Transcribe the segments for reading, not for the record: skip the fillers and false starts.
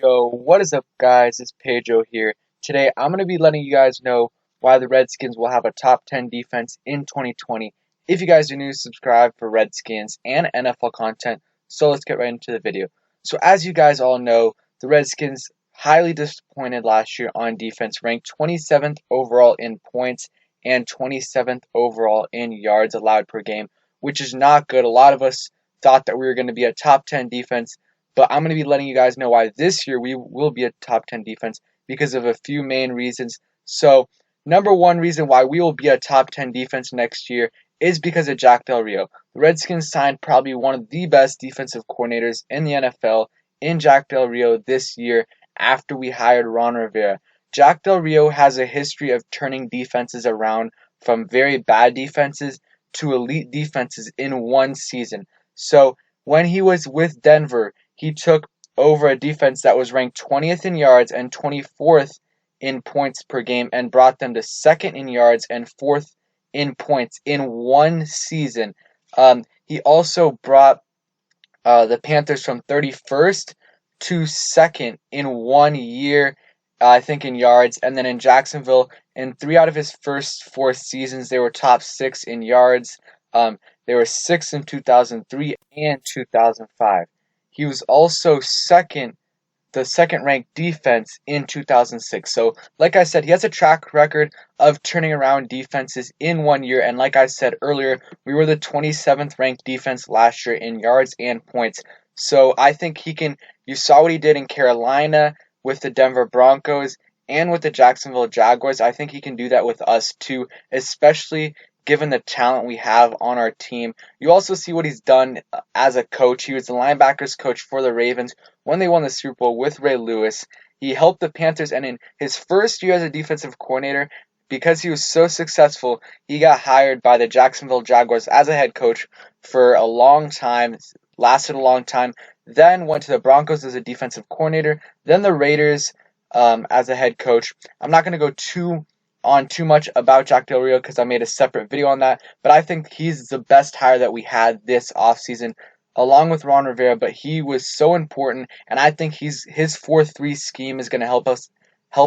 Yo, what is up, guys? It's Pedro here. Today, I'm going to be letting you guys know why the Redskins will have a top 10 defense in 2020. If you guys are new, subscribe for Redskins and NFL content. So let's get right into the video. So as you guys all know, the Redskins highly disappointed last year on defense, ranked 27th overall in points and 27th overall in yards allowed per game, which is not good. A lot of us thought that we were going to be a top 10 defense, but I'm going to be letting you guys know why this year we will be a top 10 defense because of a few main reasons. So, number one reason why we will be a top 10 defense next year is because of Jack Del Rio. The Redskins signed probably one of the best defensive coordinators in the NFL in Jack Del Rio this year after we hired Ron Rivera. Jack Del Rio has a history of turning defenses around from very bad defenses to elite defenses in one season. So, when he was with Denver, he took over a defense that was ranked 20th in yards and 24th in points per game and brought them to second in yards and fourth in points in one season. He also brought the Panthers from 31st to second in 1 year, I think, in yards. And then in Jacksonville, in 3 out of his first 4 seasons, they were top 6 in yards. They were 6th in 2003 and 2005. He was also the second ranked defense in 2006. So, like I said, he has a track record of turning around defenses in 1 year. And like I said earlier, we were the 27th ranked defense last year in yards and points. So, I think he can. You saw what he did in Carolina with the Denver Broncos and with the Jacksonville Jaguars. I think he can do that with us too, especially given the talent we have on our team. You also see what he's done as a coach. He was the linebackers coach for the Ravens when they won the Super Bowl with Ray Lewis. He helped the Panthers, and in his first year as a defensive coordinator, because he was so successful, he got hired by the Jacksonville Jaguars as a head coach for a long time, lasted a long time, then went to the Broncos as a defensive coordinator, then the Raiders as a head coach. I'm not going to go too much about Jack Del Rio because I made a separate video on that, but I think he's the best hire that we had this offseason along with Ron Rivera, but he was so important, and I think his 4-3 scheme is going to help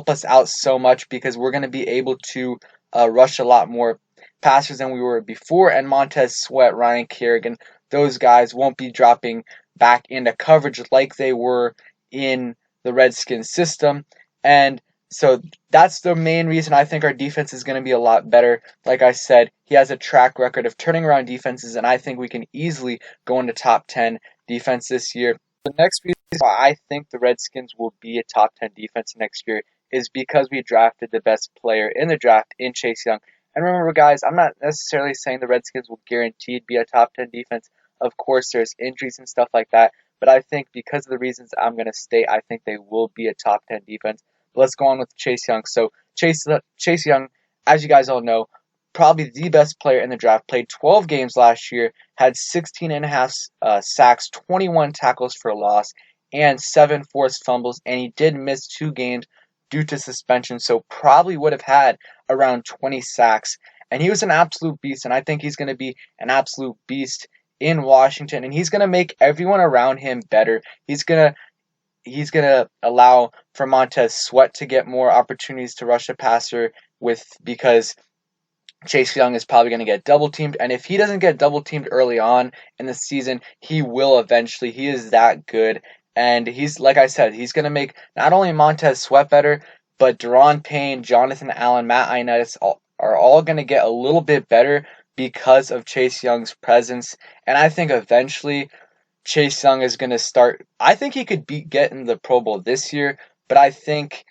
us out so much because we're going to be able to rush a lot more passers than we were before, and Montez Sweat, Ryan Kerrigan, those guys won't be dropping back into coverage like they were in the Redskins system, and so that's the main reason I think our defense is going to be a lot better. Like I said, he has a track record of turning around defenses, and I think we can easily go into top 10 defense this year. The next reason why I think the Redskins will be a top 10 defense next year is because we drafted the best player in the draft in Chase Young. And remember, guys, I'm not necessarily saying the Redskins will guaranteed be a top 10 defense. Of course, there's injuries and stuff like that. But I think because of the reasons I'm going to state, I think they will be a top 10 defense. Let's go on with Chase Young. So Chase Young, as you guys all know, probably the best player in the draft, played 12 games last year, had 16 and a half sacks, 21 tackles for loss, and 7 forced fumbles, and he did miss 2 games due to suspension, so probably would have had around 20 sacks. And he was an absolute beast, and I think he's going to be an absolute beast in Washington, and he's going to make everyone around him better. He's going to allow for Montez Sweat to get more opportunities to rush a passer because Chase Young is probably going to get double teamed, and if he doesn't get double teamed early on in the season, he will eventually. He is that good, and he's, like I said, he's going to make not only Montez Sweat better, but Deron Payne, Jonathan Allen, Matt Ioannidis are all going to get a little bit better because of Chase Young's presence, and I think eventually Chase Young is going to start. I think he could get in the Pro Bowl this year, but I think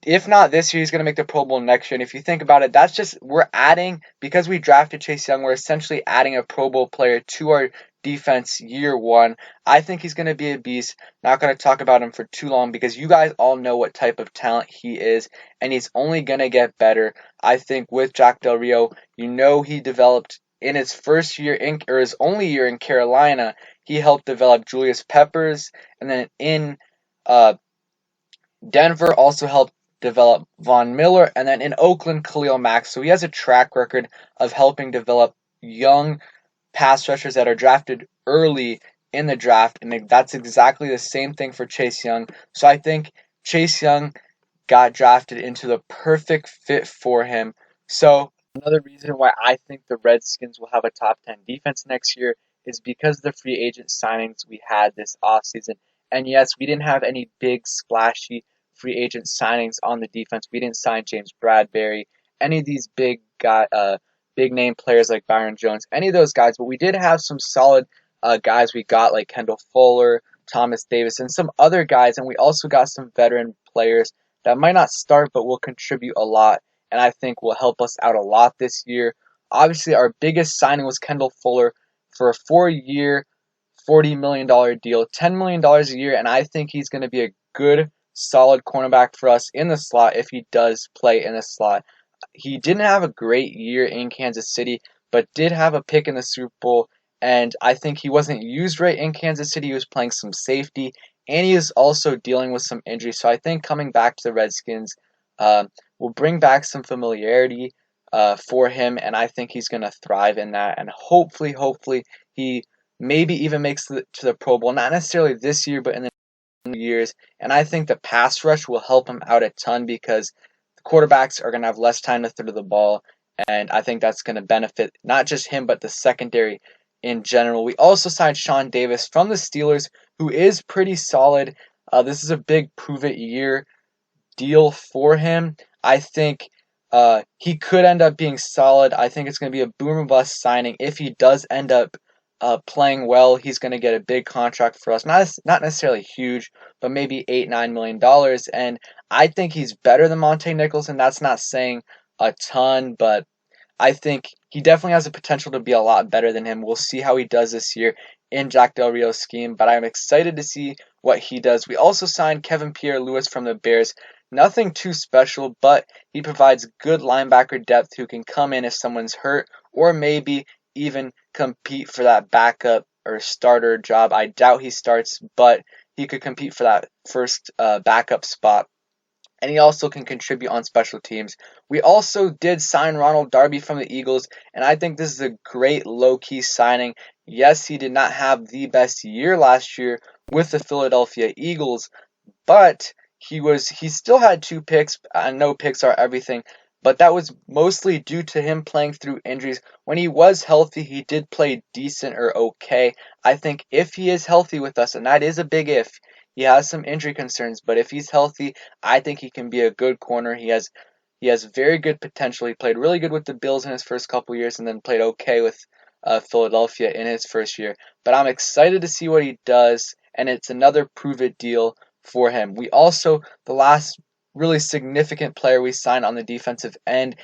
if not this year, he's going to make the Pro Bowl next year. And if you think about it, that's just, we're adding, because we drafted Chase Young, we're essentially adding a Pro Bowl player to our defense year one. I think he's going to be a beast. Not going to talk about him for too long because you guys all know what type of talent he is, and he's only going to get better. I think with Jack Del Rio, he developed in his first year, or his only year in Carolina, he helped develop Julius Peppers, and then in Denver also helped develop Von Miller, and then in Oakland, Khalil Mack. So he has a track record of helping develop young pass rushers that are drafted early in the draft, and that's exactly the same thing for Chase Young. So I think Chase Young got drafted into the perfect fit for him. So another reason why I think the Redskins will have a top 10 defense next year is because of the free agent signings we had this offseason. And yes, we didn't have any big splashy free agent signings on the defense. We didn't sign James Bradbury, any of these big name players like Byron Jones, any of those guys, but we did have some solid guys we got like Kendall Fuller, Thomas Davis, and some other guys, and we also got some veteran players that might not start but will contribute a lot, and I think will help us out a lot this year. Obviously, our biggest signing was Kendall Fuller for a 4-year, $40 million deal, $10 million a year, and I think he's going to be a good, solid cornerback for us in the slot if he does play in the slot. He didn't have a great year in Kansas City, but did have a pick in the Super Bowl, and I think he wasn't used right in Kansas City. He was playing some safety, and he is also dealing with some injuries. So I think coming back to the Redskins will bring back some familiarity for him, and I think he's going to thrive in that. And hopefully, he maybe even makes it to the Pro Bowl. Not necessarily this year, but in the years. And I think the pass rush will help him out a ton because the quarterbacks are going to have less time to throw the ball, and I think that's going to benefit not just him, but the secondary in general. We also signed Sean Davis from the Steelers, who is pretty solid. This is a big prove-it year deal for him. I think he could end up being solid. I think it's going to be a boom or bust signing. If he does end up playing well, he's going to get a big contract for us. Not necessarily huge, but maybe $8-9 million. And I think he's better than Monte Nichols, and that's not saying a ton, but I think he definitely has the potential to be a lot better than him. We'll see how he does this year in Jack Del Rio's scheme, but I'm excited to see what he does. We also signed Kevin Pierre-Louis from the Bears. Nothing too special, but he provides good linebacker depth who can come in if someone's hurt or maybe even compete for that backup or starter job. I doubt he starts, but he could compete for that first backup spot. And he also can contribute on special teams. We also did sign Ronald Darby from the Eagles, and I think this is a great low-key signing. Yes, he did not have the best year last year with the Philadelphia Eagles, but he still had 2 picks. I know picks are everything, but that was mostly due to him playing through injuries. When he was healthy, he did play decent or okay. I think if he is healthy with us, and that is a big if, he has some injury concerns, but if he's healthy, I think he can be a good corner. He has very good potential. He played really good with the Bills in his first couple years and then played okay with Philadelphia in his first year. But I'm excited to see what he does, and it's another prove-it deal for him. We also, the last really significant player we signed on the defensive end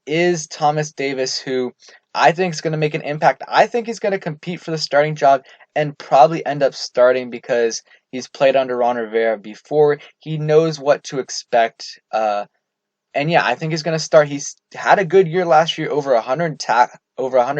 is Thomas Davis, who I think is going to make an impact. I think he's going to compete for the starting job and probably end up starting because he's played under Ron Rivera before. He knows what to expect. And yeah, I think he's going to start. He's had a good year last year, over 100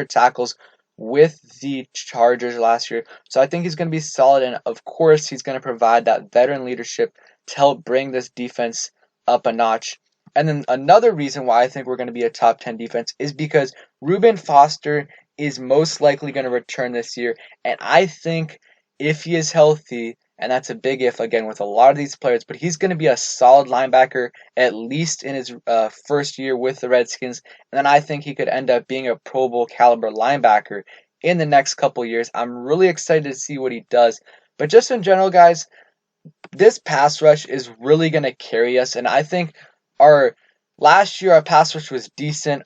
tackles with the Chargers last year. So I think he's going to be solid, and of course, he's going to provide that veteran leadership to help bring this defense up a notch. And then another reason why I think we're going to be a top 10 defense is because Reuben Foster is most likely going to return this year, and I think if he is healthy, and that's a big if again with a lot of these players, but he's going to be a solid linebacker at least in his first year with the Redskins, and then I think he could end up being a Pro Bowl caliber linebacker in the next couple years. I'm really excited to see what he does, but just in general, guys, this pass rush is really going to carry us, and I think our last year our pass rush was decent.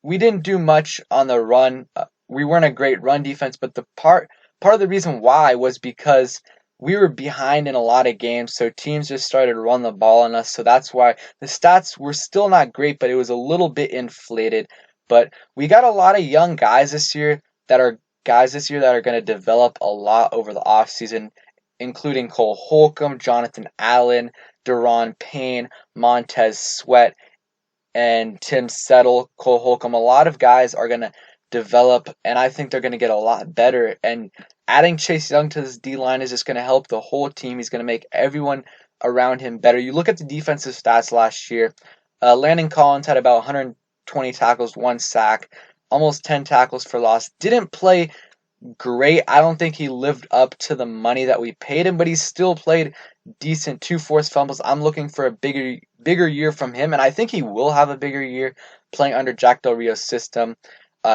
We didn't do much on the run. We weren't a great run defense, but the part of the reason why was because we were behind in a lot of games, so teams just started to run the ball on us. So that's why the stats were still not great, but it was a little bit inflated. But we got a lot of young guys this year that are going to develop a lot over the offseason, including Cole Holcomb, Jonathan Allen, Deron Payne, Montez Sweat, and Tim Settle, Cole Holcomb. A lot of guys are going to develop, and I think they're going to get a lot better. And adding Chase Young to this D-line is just going to help the whole team. He's going to make everyone around him better. You look at the defensive stats last year. Landon Collins had about 120 tackles, 1 sack, almost 10 tackles for loss. Didn't play great. I don't think he lived up to the money that we paid him, but he still played decent. 2 forced fumbles. I'm looking for a bigger year from him, and I think he will have a bigger year playing under Jack Del Rio's system.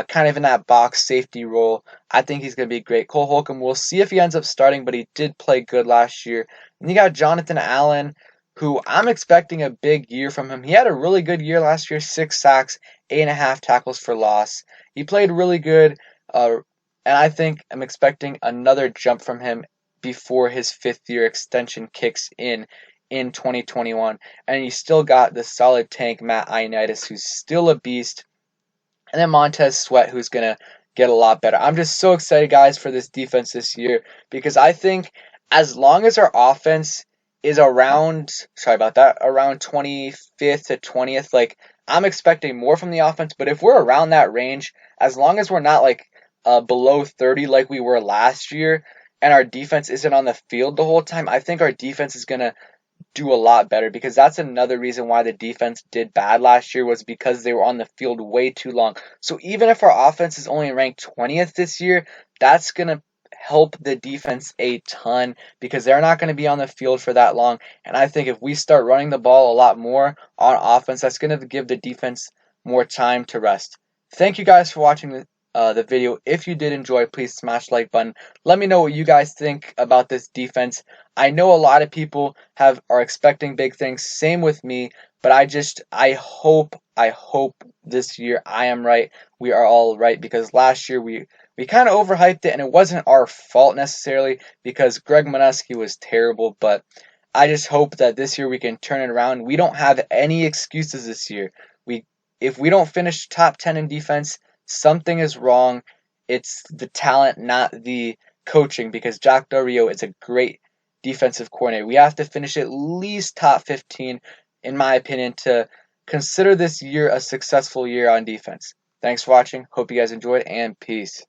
Kind of in that box safety role. I think he's going to be great. Cole Holcomb, we'll see if he ends up starting, but he did play good last year. And you got Jonathan Allen, who I'm expecting a big year from him. He had a really good year last year, 6 sacks, 8.5 tackles for loss. He played really good. And I think I'm expecting another jump from him before his 5th-year extension kicks in 2021. And you still got the solid tank Matt Ioannidis, who's still a beast. And then Montez Sweat, who's going to get a lot better. I'm just so excited, guys, for this defense this year because I think as long as our offense is around, around 25th to 20th, like I'm expecting more from the offense. But if we're around that range, as long as we're not like below 30 like we were last year, and our defense isn't on the field the whole time, I think our defense is going to do a lot better because that's another reason why the defense did bad last year was because they were on the field way too long. So even if our offense is only ranked 20th this year, that's going to help the defense a ton because they're not going to be on the field for that long. And I think if we start running the ball a lot more on offense, that's going to give the defense more time to rest. Thank you guys for watching the video. If you did enjoy, please smash the like button. Let me know what you guys think about this defense. I know a lot of people are expecting big things. Same with me, but I hope this year I am right. We are all right because last year we kind of overhyped it and it wasn't our fault necessarily because Greg Minuski was terrible, but I just hope that this year we can turn it around. We don't have any excuses this year. If we don't finish top 10 in defense, something is wrong. It's the talent, not the coaching, because Jack Del Rio is a great defensive coordinator. We have to finish at least top 15, in my opinion, to consider this year a successful year on defense. Thanks for watching. Hope you guys enjoyed, and peace.